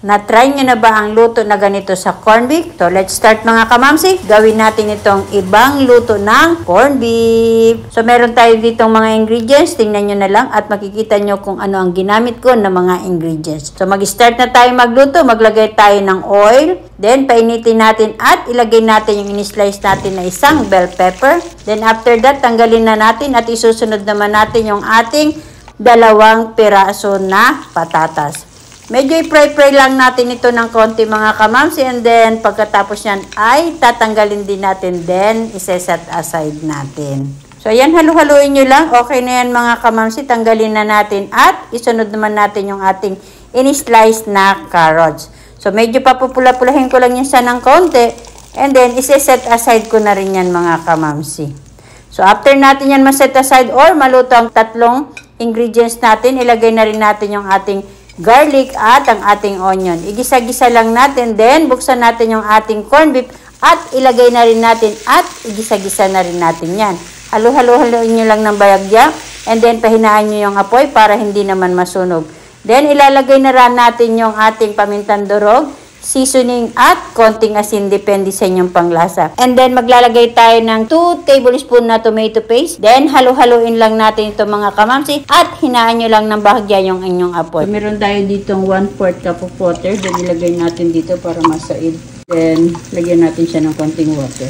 Na-try nyo na ba ang luto na ganito sa corned beef? So, let's start mga kamamsi. Gawin natin itong ibang luto ng corned beef. So, meron tayo ditong mga ingredients. Tingnan nyo na lang at makikita nyo kung ano ang ginamit ko na mga ingredients. So, mag-start na tayo magluto. Maglagay tayo ng oil. Then, painitin natin at ilagay natin yung in-slice natin na isang bell pepper. Then, after that, tanggalin na natin at isusunod naman natin yung ating 2 piraso na patatas. Medyo i-fry lang natin ito ng konti mga kamamsi, and then pagkatapos yan ay tatanggalin din natin, then iseset aside natin. So yan, halu-haluin nyo lang. Okay na yan mga kamamsi, tanggalin na natin at isunod naman natin yung ating in-slice na carrots. So medyo papupula-pulahin ko lang yan sa ng konti, and then iseset aside ko na rin yan mga kamamsi. So after natin yan maset aside or maluto ang 3 ingredients natin, ilagay na rin natin yung ating garlic at ang ating onion. Igisa-gisa lang natin, then buksan natin yung ating corned beef at ilagay na rin natin at igisa-gisa na rin natin yan. Halo-halo-haloin nyo lang ng bayagya, and then pahinaan nyo yung apoy para hindi naman masunog. Then ilalagay na rin natin yung ating pamintang durog, seasoning at konting asin, depende sa inyong panglasa. And then maglalagay tayo ng 2 tablespoon na tomato paste. Then halo-haloin lang natin ito mga kamamsi at hinaan nyo lang ng bahagya yung inyong apoy. So, meron tayo ditong 1/4 cup of water. Then ilagay natin dito para masaid. Then lagyan natin siya ng konting water.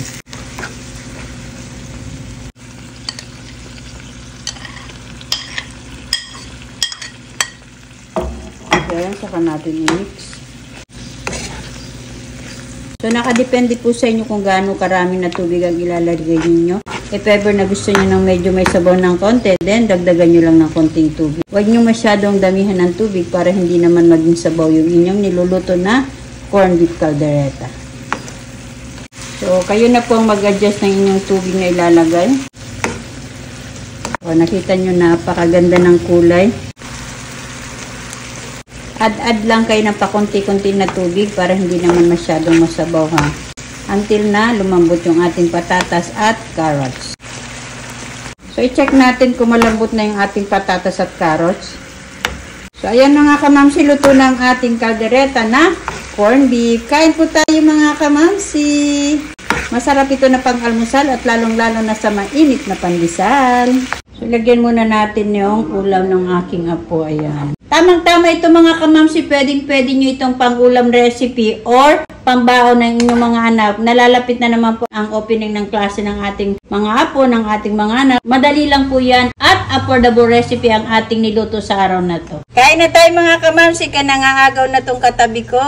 Then saka natin i-mix. So, nakadepende po sa inyo kung gaano karami na tubig ang ilalagay ninyo. If ever na gusto nyo ng medyo may sabaw ng konti, then dagdagan nyo lang ng konting tubig. Huwag nyo masyadong damihan ng tubig para hindi naman maging sabaw yung inyong niluluto na corned beef caldereta. So, kayo na po ang mag-adjust ng inyong tubig na ilalagay. O, nakita nyo napakaganda ng kulay. Add lang kayo ng pakunti-kunti na tubig para hindi naman masyadong masabaw ha. Until na lumambot yung ating patatas at carrots. So i-check natin kung malambot na yung ating patatas at carrots. So ayan mga kamamsi, luto ng ating caldereta na corned beef. Kain po tayo mga kamamsi. Masarap ito na pang-almusal at lalong-lalo na sa mainit na pandesal. So lagyan muna natin yung ulam ng aking apo. Ayan. Tamang-tama ito mga kamamsi, pwedeng-pwede nyo itong pang-ulam recipe or pambaon ng inyong mga anak. Nalalapit na naman po ang opening ng klase ng ating mga apo, ng ating mga anak. Madali lang po yan at affordable recipe ang ating niluto sa araw na to. Kain na tayo mga kamamsi, ka nangaagaw na tong katabi ko.